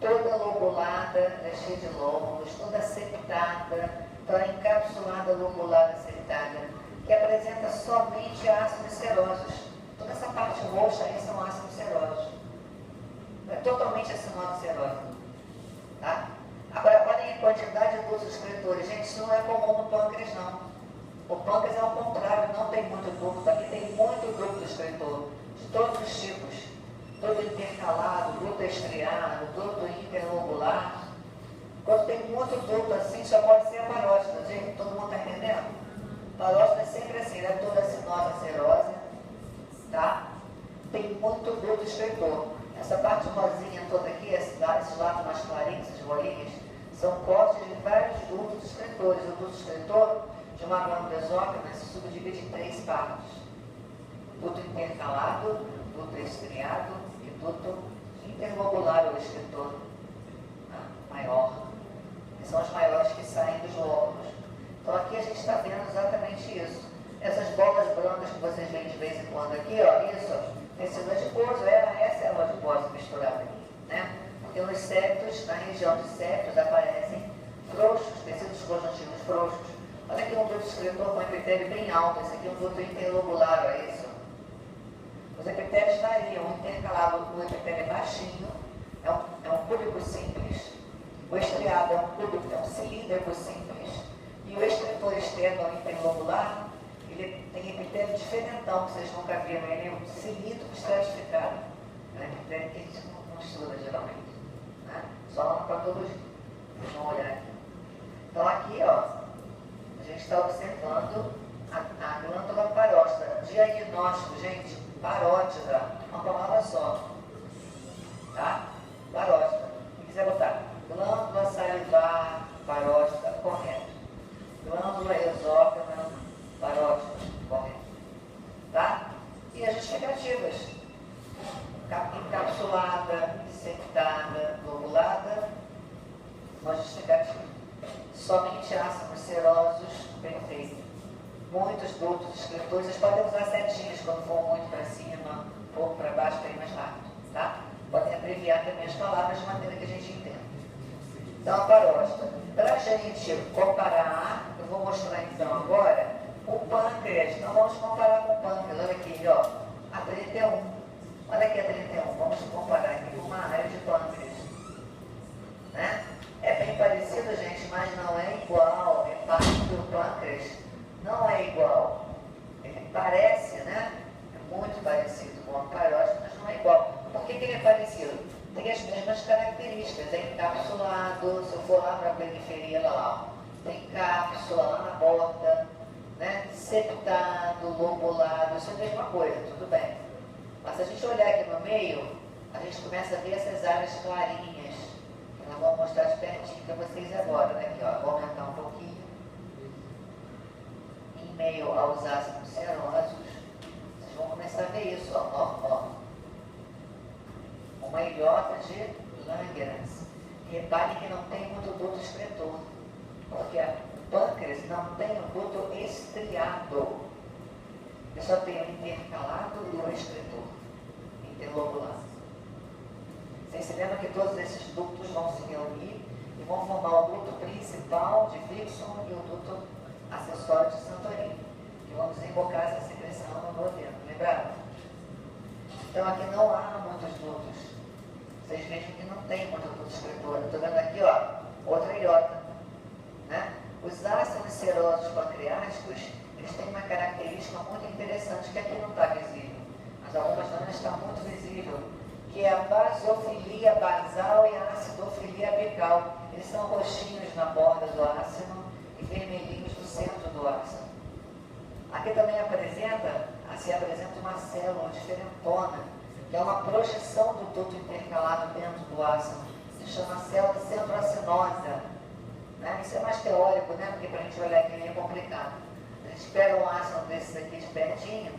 toda lobulada, é cheia de lóbulos, toda septada, então é encapsulada, lobulada, septada, que apresenta somente ácidos serosos. Toda essa parte roxa aí são ácidos serosos. É totalmente acinose serosa. Tá? Agora, olhem a quantidade de dutos excretores. Gente, isso não é comum no pâncreas, não. O pâncreas é ao contrário, não tem muito duto. Aqui tem muito duto excretor, de todos os tipos. Duto intercalado, duto estriado, duto interlobular. Quando tem muito duto assim, só pode ser a parótida. Gente, todo mundo está entendendo? Parótida é sempre assim, ela é toda acinosa serosa, tá? Tem muito duto excretor. Essa parte rosinha toda aqui, esses lados mais clarinhos, essas bolinhas, são cortes de vários dutos excretores. O duto excretor de uma glândula exócrina se subdivide em 3 partes: duto intercalado, duto estriado e duto interlobular, ou excretor maior, que são os maiores que saem dos lóbulos. Então aqui a gente está vendo exatamente isso. Essas bolas brancas que vocês veem de vez em quando aqui, ó, isso, tecido adiposo, essa é a adipose misturada aqui, né? Porque nos septos, na região de septos, aparecem frouxos, tecidos conjuntivos frouxos. Olha aqui um duto excretor com epitélio bem alto, esse aqui é um duto interlobular, é isso. Os epitérios variam, o intercalado, o epitélio é baixinho, é um cúbico simples. O estriado é um cilíndrico simples. E o excretor externo, o interlobular, ele tem epitélio diferentão, que vocês nunca viram. Ele é um cilíndrico estratificado. É um epitélio que a gente não estuda geralmente. Né? Só na patologia. Vocês vão olhar aqui. Então aqui, ó, a gente está observando a glândula parótida. Diagnóstico, gente, parótida, uma palavra só. Tá? Parótida. Quem quiser botar glândula salivar parótida, correto. Glândula exócrina parótida, correto. Tá? E as justificativas: encapsulada, septada, lobulada, uma justificativa. Somente ácidos serosos, perfeito. Muitos dutos excretores, vocês podem usar setinhas quando for muito para cima, um pouco para baixo, para ir mais rápido, tá? Podem abreviar também as palavras de maneira que a gente entenda. Então, a parótida. Para a gente comparar, eu vou mostrar então agora o pâncreas. Então, vamos comparar com o pâncreas. Olha aqui, ó, a 31. Olha aqui a 31. Vamos comparar aqui com uma área de pâncreas. Né? É bem parecido, gente, mas não é igual. É parte do pâncreas. Não é igual. Ele parece, né? É muito parecido com a parótida, mas não é igual. Por que ele é parecido? Tem as mesmas características. É encapsulado, se eu for lá para a periferia, lá, ó, tem cápsula lá na borda, né? Septado, lobulado, isso é a mesma coisa, tudo bem. Mas se a gente olhar aqui no meio, a gente começa a ver essas áreas clarinhas, que nós vamos mostrar de pertinho para vocês agora, né? Aqui, ó, vou aumentar um pouquinho. Em meio aos ácidos serosos, vocês vão começar a ver isso, ó. Uma ilhota de Langerhans. Repare que não tem muito duto excretor, porque o pâncreas não tem o duto estriado. Ele só tem o intercalado e o excretor, interlobular. Vocês se lembram que todos esses dutos vão se reunir e vão formar o duto principal de Vixen e o duto acessório de Santorini, que vão desembocar essa secreção no duodeno. Lembraram? Então aqui não há muitos dutos. Vocês vejam que não tem muito duto duto excretor. Estou vendo aqui, ó, outra ilhota, né? Os ácidos serosos pancreáticos, eles têm uma característica muito interessante que aqui não está visível, mas algumas zonas está muito visível, que é a basofilia basal e a acidofilia apical. Eles são roxinhos na borda do ácido e vermelhinhos no centro do ácido. Aqui também se apresenta uma célula diferentona, que é uma projeção do duto intercalado dentro do ácido. Se chama célula centroacinosa. Né? Isso é mais teórico, né? Porque para a gente olhar aqui é meio complicado. A gente pega um ácido desses aqui de pertinho,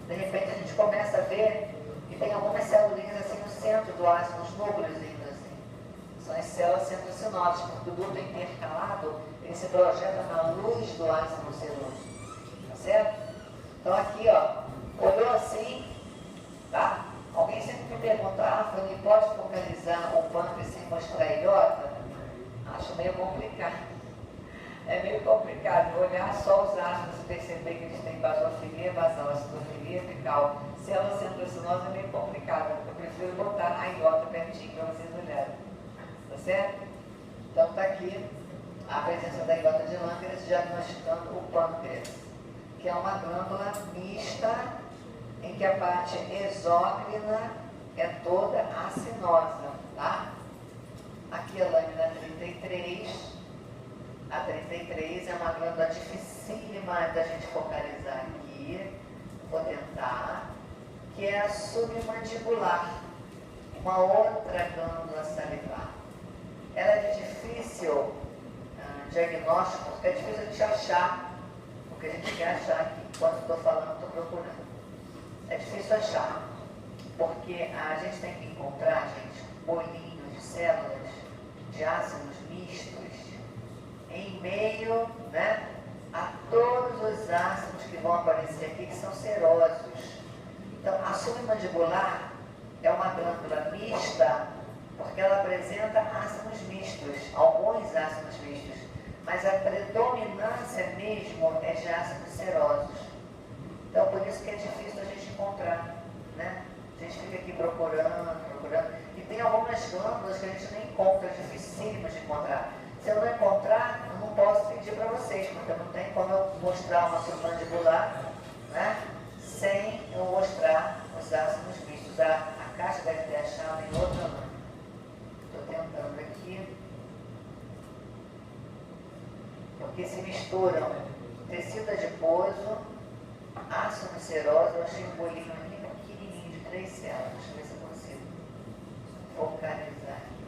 de repente a gente começa a ver que tem algumas células assim no centro do ácido, uns núcleos assim. São as células centroacinosas, porque o duto intercalado ele se projeta na luz do ácido seroso. Tá certo? Então aqui, ó, olhou assim, tá? Alguém sempre me pergunta, Fani, pode focalizar o pâncreas sem mostrar a ilhota? Acho meio complicado. É meio complicado olhar só os ácidos e perceber que eles têm basofilia, basal, acidofilia, apical. Célula centroacinosa é meio complicado. Eu prefiro botar a ilhota pertinho para vocês olharem. Tá certo? Então está aqui a presença da ilhota de Langerhans diagnosticando o pâncreas, que é uma glândula mista em que a parte exócrina é toda acinosa, tá? Aqui a lâmina 33. A 33 é uma glândula dificílima da gente focalizar aqui. Vou tentar. Que é a submandibular, uma outra glândula salivar. Ela é de difícil diagnóstico, porque é difícil a gente achar o que a gente quer achar aqui. Enquanto estou falando, estou procurando. É difícil achar, porque a gente tem que encontrar, gente, bolinhos de células de ácidos mistos em meio, né, a todos os ácidos que vão aparecer aqui, que são serosos. Então, a submandibular é uma glândula mista, porque ela apresenta ácidos mistos, alguns ácidos mistos, mas a predominância mesmo é de ácidos serosos. Então, por isso que é difícil a gente encontrar, né? A gente fica aqui procurando, e tem algumas glândulas que a gente nem encontra, é dificílimo de encontrar. Se eu não encontrar, eu não posso pedir para vocês, porque não tem como eu mostrar uma submandibular, né? Sem eu mostrar os ácidos mistos. A caixa deve ter achado em outra mão. Estou tentando aqui. Porque se misturam tecido adiposo, ácido seroso. Eu achei um bolinho aqui pequenininho de 3 células. Deixa eu ver se eu consigo focalizar aqui.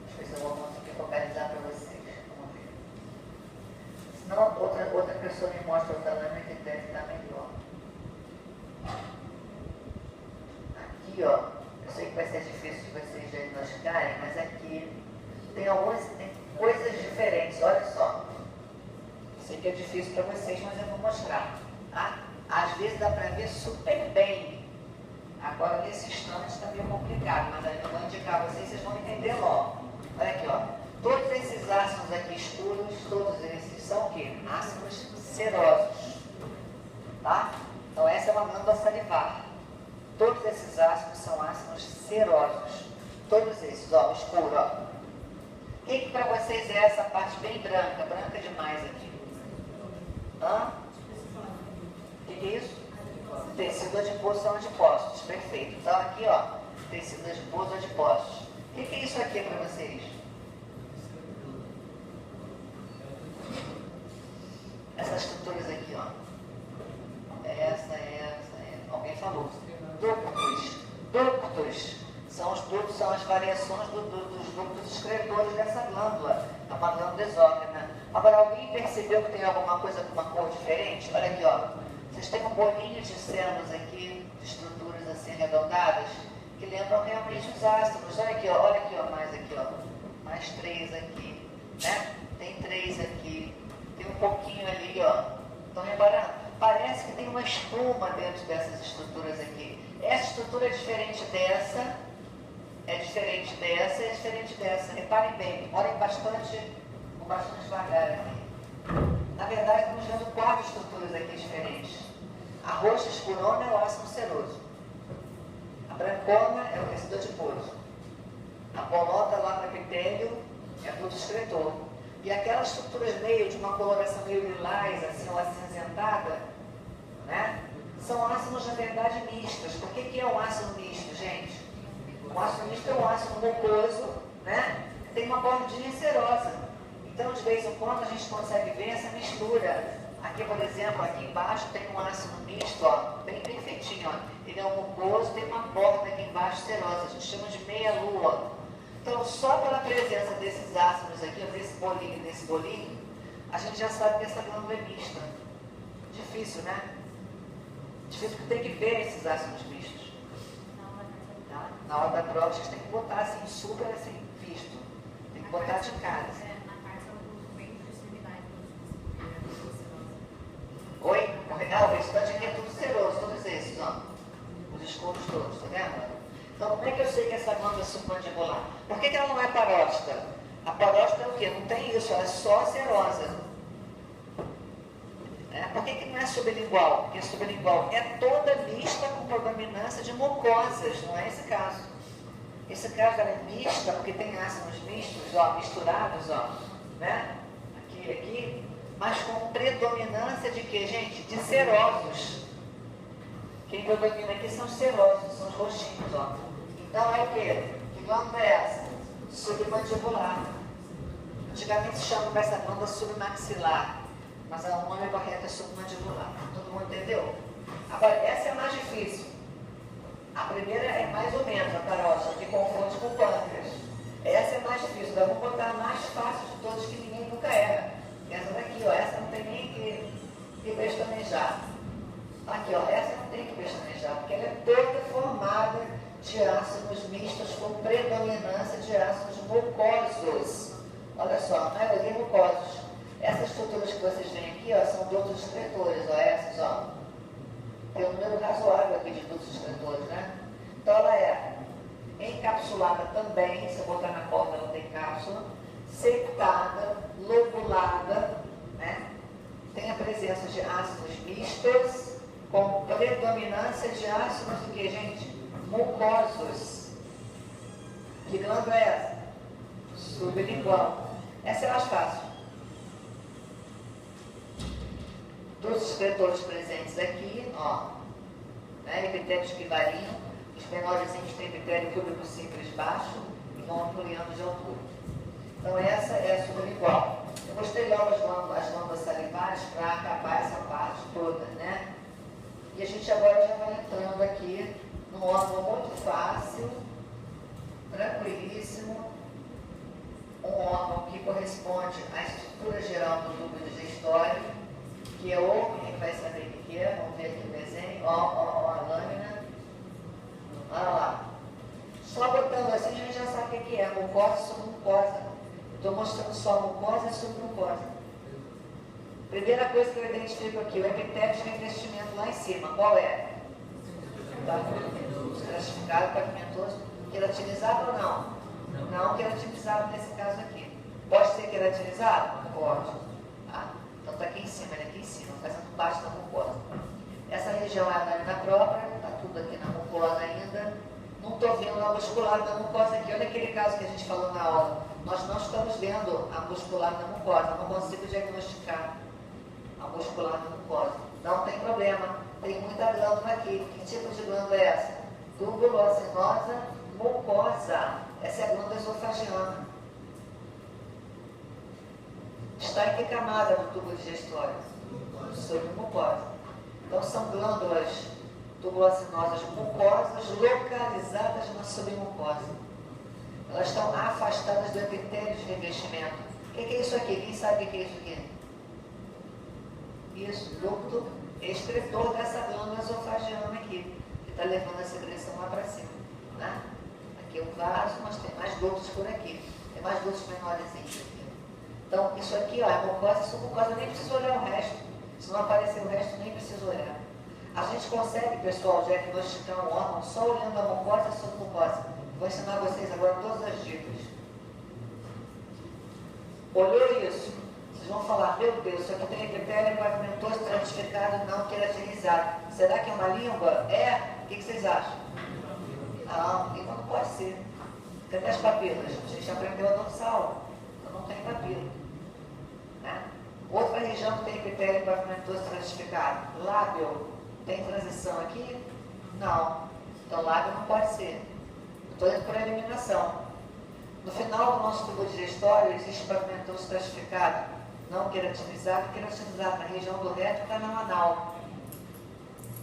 Deixa eu ver se eu vou conseguir focalizar para vocês. Vamos ver. Senão outra pessoa me mostra outra lâmina que deve estar melhor. Aqui, ó, eu sei que vai ser difícil de vocês diagnosticarem, mas aqui tem coisas diferentes, olha só. Sei que é difícil para vocês, mas eu vou mostrar. Tá? Às vezes dá para ver super bem. Agora, nesse instante está meio complicado, mas eu vou indicar a vocês vão entender logo. Olha aqui, ó. Todos esses ácidos aqui escuros, todos esses são o quê? Ácidos serosos. Tá? Então, essa é uma glândula salivar. Todos esses ácidos são ácidos serosos. Todos esses, ó, escuro, ó. O que para vocês é essa parte bem branca demais aqui? Hã? O que é isso? Tecido adiposo são adipócitos, perfeito. Então aqui, ó, tecido adiposo adipócitos. O que é isso aqui para vocês? Essas estruturas aqui, ó. Essa. Alguém falou. Ductos. São os ductos, são as variações dos ductos excretores dessa glândula. É uma glândula exócrina. Agora, alguém percebeu que tem alguma coisa com uma cor diferente? Olha aqui, ó. Vocês têm um bolinho de células aqui, de estruturas assim arredondadas, que lembram realmente os ácidos. Olha aqui, ó, mais aqui, ó. Mais 3 aqui, né? Tem 3 aqui. Tem um pouquinho ali, ó. Estão reparando? Parece que tem uma espuma dentro dessas estruturas aqui. Essa estrutura é diferente dessa. É diferente dessa. Reparem bem, olhem com bastante devagar aqui. Na verdade, estamos vendo 4 estruturas aqui diferentes. A roxa escurona é o ácido seroso. A brancona é o tecido adiposo. A bolota lá no epitélio é duto excretor. E aquelas estruturas meio de uma coloração meio lilás, assim, ou acinzentada, né? São ácidos, na verdade, mistos. Por que é um ácido misto, gente? O ácido misto é um ácido mucoso, né? Tem uma bordinha serosa. Então, de vez em quando, a gente consegue ver essa mistura. Aqui, por exemplo, aqui embaixo tem um ácido misto, ó, bem perfeitinho, ó. Ele é um mucoso, tem uma borda aqui embaixo serosa. A gente chama de meia-lua. Então, só pela presença desses ácidos aqui, ó, desse bolinho, a gente já sabe que essa glândula é mista. Difícil, né? Difícil porque tem que ver esses ácidos mistos. Tá? Na hora da prova, a gente tem que botar assim, super assim, visto. Tem que botar de cara. Assim. Oi? Não, o restante aqui é tudo seroso, todos esses, ó. Os escuros todos, tá vendo? Então, como é que eu sei que essa glândula é submandibular? Por que ela não é parótida? A parótida é o quê? Não tem isso, ela é só serosa. Por que não é sublingual? Porque sublingual é toda mista com predominância de mucosas, não é esse caso. Esse caso ela é mista porque tem ácidos mistos, ó, misturados, ó, né? Aqui e aqui, mas com predominância de quê, gente? De serosos. Quem predomina aqui são os serosos, são os roxinhos, ó. Então é o quê? Que glândula é essa? Submandibular. Antigamente se chamava essa glândula submaxilar, mas o nome correto é submandibular. Todo mundo entendeu? Agora, essa é a mais difícil. A primeira é mais ou menos a parótida, que confunde com o pâncreas. Essa é mais difícil. Então, vamos botar a mais fácil de todas, que ninguém nunca erra. Essa daqui, ó, essa não tem nem que pestanejar. Aqui, ó, essa não tem que pestanejar, porque ela é toda formada de ácidos mistos com predominância de ácidos mucosos. Olha só, a maioria mucosos. Essas estruturas que vocês veem aqui, ó, são dutos excretores, ó, essas, ó. Tem um número razoável aqui de dutos excretores, né? Então ela é encapsulada também, se eu botar na porta ela tem cápsula, septada, lobulada, né? Tem a presença de ácidos mistos, com predominância de ácidos do que, gente? Mucosos. Que glândula é essa? Sublingual. Essa é mais fácil. Dos excretores presentes aqui, ó, né? Epitélio esquivalinho, os menorzinhos têm epitélio público simples baixo e vão ampliando de altura. Então essa é a sublingual. Eu mostrei logo as glândulas salivares para acabar essa parte toda, né? E a gente agora já vai entrando aqui num órgão muito fácil, tranquilíssimo, um órgão que corresponde à estrutura geral do tubo digestório, que é o, quem vai saber o que é? Vamos ver aqui o desenho, ó a lâmina, olha lá. Só botando assim a gente já sabe o que é, mucosa e submucosa. Estou mostrando só mucosa e submucosa. Primeira coisa que eu identifico aqui, o epitélio de revestimento lá em cima, qual é? Tá? Estratificado, pavimentoso, queratinizado ou não? Não queratinizado nesse caso aqui. Pode ser queratinizado? Pode. Tá? Então está aqui em cima, ele aqui em cima, fazendo parte da mucosa. Essa região é a lâmina própria, está tudo aqui na mucosa ainda. Não estou vendo a muscular da mucosa aqui. Olha aquele caso que a gente falou na aula. Nós não estamos vendo a muscular da mucosa, não consigo diagnosticar a muscular da mucosa. Não tem problema, tem muita glândula aqui. Que tipo de glândula é essa? Tubulocinosa mucosa. Essa é a glândula esofagiana. Está em que camada do tubo digestório? Submucosa. Então são glândulas tubulocinosas mucosas localizadas na submucosa. Elas estão afastadas do epitélio de revestimento. O que é isso aqui? Quem sabe o que é isso aqui? Isso, ducto excretor dessa glândula esofagiana aqui, que está levando a secreção lá para cima. Né? Aqui é o vaso, mas tem mais ductos por aqui. Tem mais ductos menorzinhos aqui. Então, isso aqui, ó, é mucosa e submucosa, nem precisa olhar o resto. Se não aparecer o resto, nem precisa olhar. A gente consegue, pessoal, diagnosticar um órgão só olhando a mucosa e submucosa. Vou ensinar vocês agora todas as dicas. Olhou isso? Vocês vão falar, meu Deus, isso aqui tem epitélio pavimentoso, estratificado, não queratinizado. Será que é uma língua? É? O que vocês acham? Não, língua não pode ser. Cadê as papilas? A gente aprendeu a dorsal. Então não tem papila. Né? Outra região que tem epitélio pavimento estratificado. Lábio. Tem transição aqui? Não. Então lábio não pode ser. Estou indo por eliminação. No final do nosso tubo digestório existe pavimento estratificado, não queratinizado. Queratinizado na região do reto e canal anal.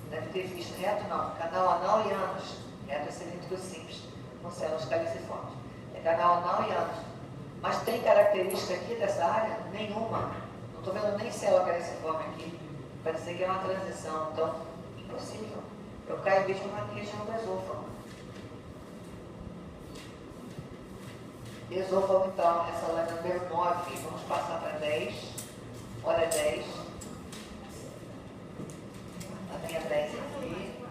Deve ter visto reto não. Canal anal e ânus. Reto é cilíndrico simples, com células caliciformes. É canal anal e ânus. Mas tem característica aqui dessa área? Nenhuma. Não estou vendo nem célula caliciforme aqui. Para dizer que é uma transição. Então, impossível. Eu caio mesmo na região do esôfago. Esôfago, então, essa lá é número 9. Vamos passar para 10. Olha 10. A minha 10 aqui.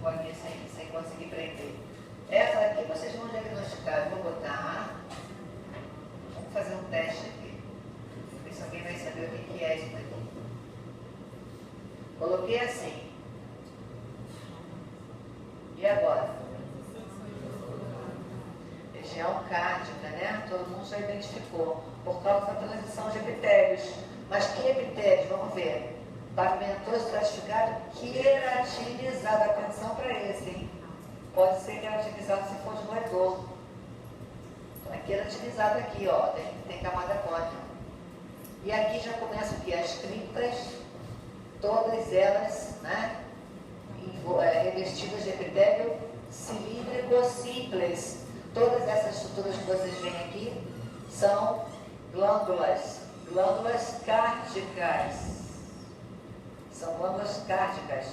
Pode ir sem conseguir prender. Essa aqui vocês vão diagnosticar. Eu vou botar. Vamos fazer um teste aqui. Ver se alguém vai saber o que é isso daqui. Coloquei assim. E agora? Região cárdica, né? Todo mundo já identificou. Por causa da transição de epitélios. Mas que epitélios? Vamos ver. Pavimentoso estratificado queratinizado. Atenção para esse, hein? Pode ser queratinizado se for de roedor. Então é queratinizado aqui, ó. Tem camada córnea. E aqui já começa o que? As criptas, todas elas, né? Revestidas de epitélio cilíndrico simples. Todas essas estruturas que vocês veem aqui são glândulas cárdicas. São glândulas cárdicas.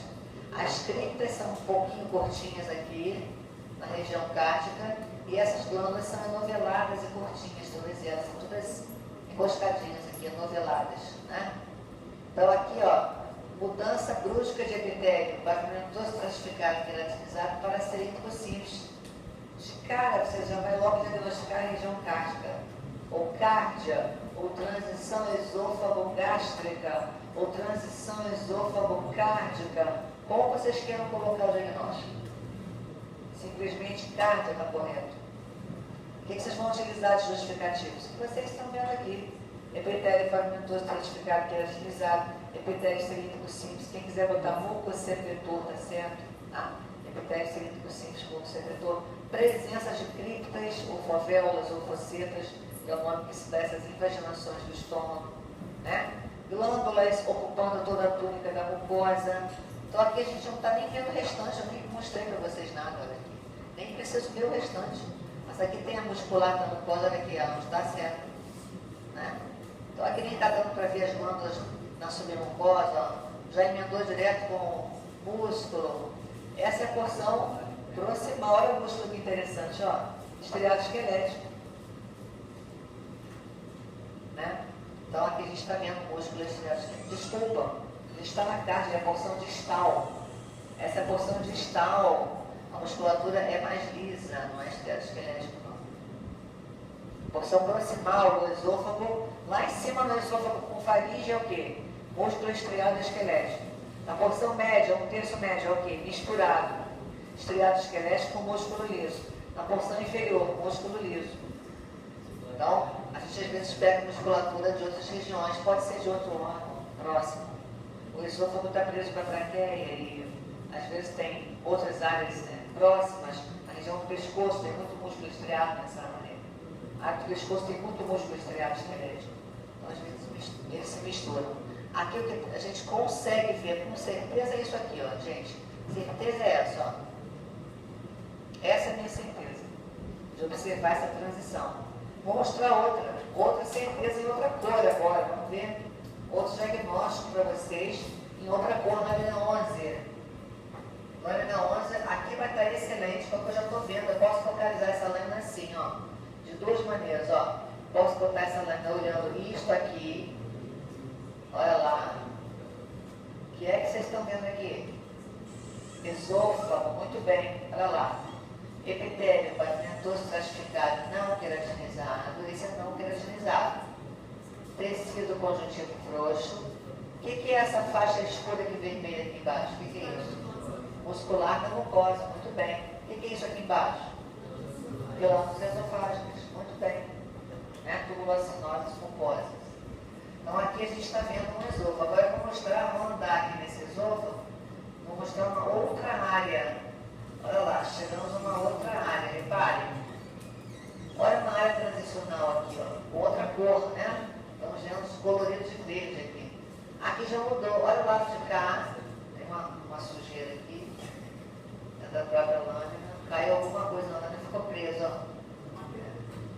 As criptas são um pouquinho curtinhas aqui, na região cárdica, e essas glândulas são enoveladas e curtinhas, todas elas, são todas enroscadinhas aqui, enoveladas, né? Então aqui, ó, mudança brusca de epitélio, pavimentoso estratificado e queratinizado para cilíndrico simples. De cara, você já vai logo diagnosticar a região cárdica, ou cárdia, ou transição esôfago-gástrica, ou transição esôfago-cárdica, como vocês queiram colocar o diagnóstico. Simplesmente cárdia está correto. O que vocês vão utilizar de justificativos? O que vocês estão vendo aqui. Epitélio pavimentoso estratificado, queratinizado, epitélio cilíndrico simples. Quem quiser botar mucosecretor, tá certo? Ah, epitélio cilíndrico simples, mucosecretor. Presença de criptas, ou fovéolas, ou focetas, que é o nome que se dá a essas invaginações do estômago, né? Glândulas ocupando toda a túnica da mucosa. Então aqui a gente não está nem vendo o restante, eu nem mostrei para vocês nada, olha aqui. Nem preciso ver o restante. Mas aqui tem a muscular da mucosa, olha aqui, não está certo. Né? Então aqui nem está dando para ver as glândulas na submucosa, ó. Já emendou direto com músculo. Essa é a porção proximal, olha o músculo que interessante, ó. Estriado esquelético. Né? Então aqui a gente está vendo o músculo estriado esquelético. Desculpa, ele está na carne, é a porção distal. Essa é a porção distal. A musculatura é mais lisa, não é estriado esquelético, não. Porção proximal, o esôfago, lá em cima no esôfago com faringe é o quê? Músculo estriado esquelético. Na porção média, um terço médio é o quê? Misturado. Estriado esquelético com músculo liso. Na porção inferior, músculo liso. Então, a gente às vezes pega musculatura de outras regiões, pode ser de outro órgão próximo. O esôfago está preso com a traqueia e às vezes tem outras áreas próximas. Na região do pescoço tem muito músculo estriado nessa área. A área do pescoço tem muito músculo estriado esquelético. Então, às vezes eles se misturam. Aqui o que a gente consegue ver com certeza é isso aqui, ó, gente. Certeza é essa, ó. Essa é a minha certeza, de observar essa transição. Vou mostrar outra certeza em outra cor agora. Vamos ver outro diagnóstico para vocês em outra cor, na lâmina 11. Lâmina 11, aqui vai estar excelente, porque eu já estou vendo. Eu posso focalizar essa lâmina assim, ó, de duas maneiras, ó. Posso botar essa lâmina olhando isto aqui. Olha lá. O que é que vocês estão vendo aqui? Esôfago, muito bem. Olha lá. Epitélio pavimentoso estratificado não queratinizado. Esse é não queratinizado. Tecido conjuntivo frouxo. O que é essa faixa escura que vermelha aqui embaixo? O que é isso? muscular da mucosa, muito bem. O que é isso aqui embaixo? Glândulas esofágicas, muito bem. Né? Tubulocinoses mucosas. Então aqui a gente está vendo um esôfago. Agora eu vou mostrar, vou andar aqui nesse esôfago, vou mostrar uma outra área. Olha lá, chegamos a uma outra área, reparem. Olha uma área transicional aqui, ó. Outra cor, né? Estamos vendo os coloridos de verde aqui. Aqui já mudou, olha o lado de cá, tem uma sujeira aqui, é da própria lâmina, caiu alguma coisa na lâmina e ficou preso, ó.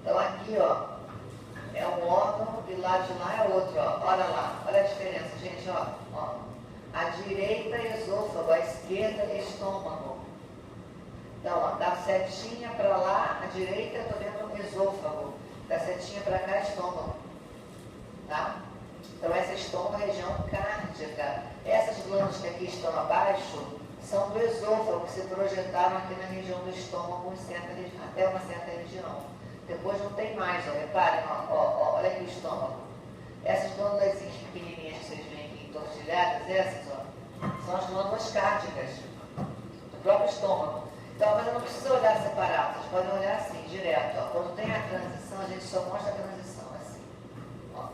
Então aqui, ó, é um órgão e lá de lá é outro, ó. Olha lá, olha a diferença, gente, ó. A direita é esôfago, a esquerda é estômago. Então, ó, da setinha para lá, à direita eu estou vendo o esôfago, da setinha para cá, estômago. Tá? Então, essa estômago é a região cárdiaca. Essas glândulas que aqui estão abaixo são do esôfago, que se projetaram aqui na região do estômago até uma certa região. Depois não tem mais, ó. Reparem, ó, olha aqui o estômago. Essas glândulas pequenininhas que vocês veem aqui entortilhadas, essas, ó, são as glândulas cárdicas do próprio estômago. Então, mas eu não preciso olhar separado, vocês podem olhar assim, direto. Ó. Quando tem a transição, a gente só mostra a transição assim. Ó.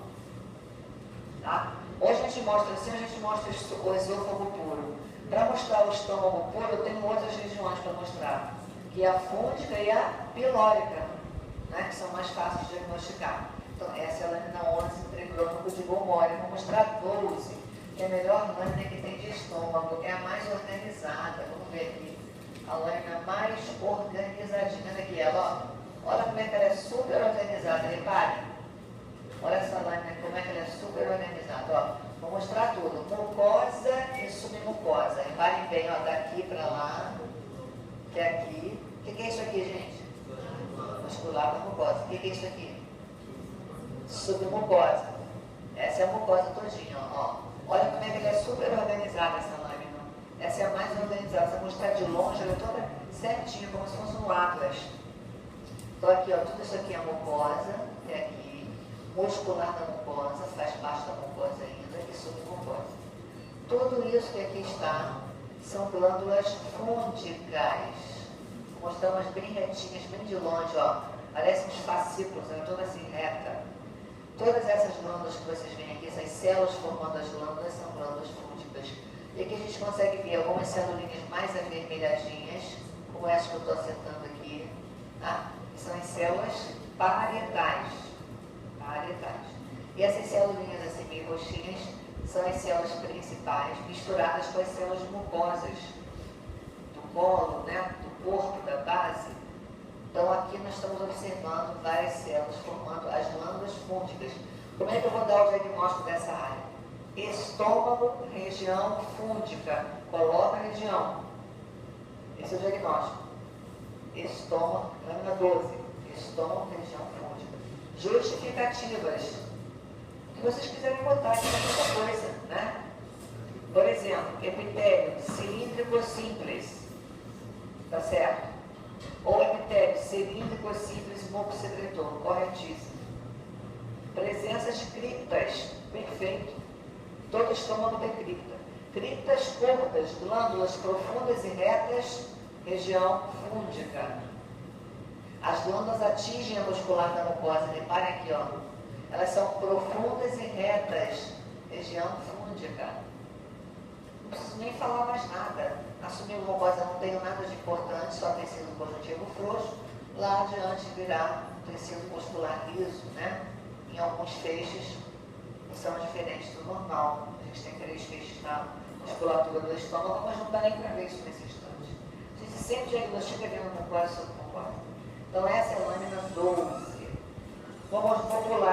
Tá? Hoje a gente mostra assim, a gente mostra o esôfago puro. Para mostrar o estômago puro, eu tenho outras regiões para mostrar, que é a fúndica e a pilórica, né, que são mais fáceis de diagnosticar. Então, essa é a lâmina 11 triglômico de Gomori. Vou mostrar 12, que é a melhor lâmina que tem de estômago, é a mais organizada. Vamos ver aqui. A lâmina mais organizadinha daqui, ela, ó. Olha como é que ela é super organizada, reparem. Olha essa lâmina, como é que ela é super organizada, ó. Vou mostrar tudo, mucosa e submucosa. Reparem bem, ó, daqui para lá, que é aqui. O que é isso aqui, gente? Muscular da mucosa. O que é isso aqui? Submucosa. Essa é a mucosa todinha, ó. Olha como é que ela é super organizada, essa lâmina. Essa é a mais organizada. Se eu mostrar de longe, ela é toda certinha, como se fosse um atlas. Então aqui, ó, tudo isso aqui é a mucosa, que é aqui. Muscular da mucosa, faz parte da mucosa ainda, e submucosa. Tudo isso que aqui está são glândulas fúndicas. Vou mostrar umas bem retinhas, bem de longe, ó. Parecem uns fascículos, é toda assim reta. Todas essas glândulas que vocês veem aqui, essas células formando as glândulas, são glândulas fúndicas. E aqui a gente consegue ver algumas celulinhas mais avermelhadinhas, como essa que eu estou acertando aqui, tá? Que são as células parietais. E essas celulinhas assim meio roxinhas são as células principais, misturadas com as células mucosas do colo, né? Do corpo, da base. Então aqui nós estamos observando várias células formando as glândulas fúndicas. Como é que eu vou dar o diagnóstico dessa área? Estômago, região fúndica. Coloca a região. Esse é o diagnóstico. Estômago, lâmina 12. Estômago, região fúndica. Justificativas. O que vocês quiserem botar aqui é muita coisa, né? Por exemplo, epitélio cilíndrico simples. Tá certo? Ou epitélio cilíndrico simples mucosecretor. Corretíssimo. Presença de criptas. Perfeito. Todo estômago tem cripta. Criptas curtas, glândulas profundas e retas, região fúndica. As glândulas atingem a muscular da mucosa. Reparem aqui, ó. Elas são profundas e retas, região fúndica. Não preciso nem falar mais nada. A submucosa não tem nada de importante, só tecido conjuntivo frouxo. Lá adiante virá tecido muscular liso, né? Em alguns feixes são diferentes do normal. A gente tem 3 feixes na musculatura do estômago, mas não dá nem para ver isso nesse instante. A gente sempre diagnostica vendo mucosa e submucosa.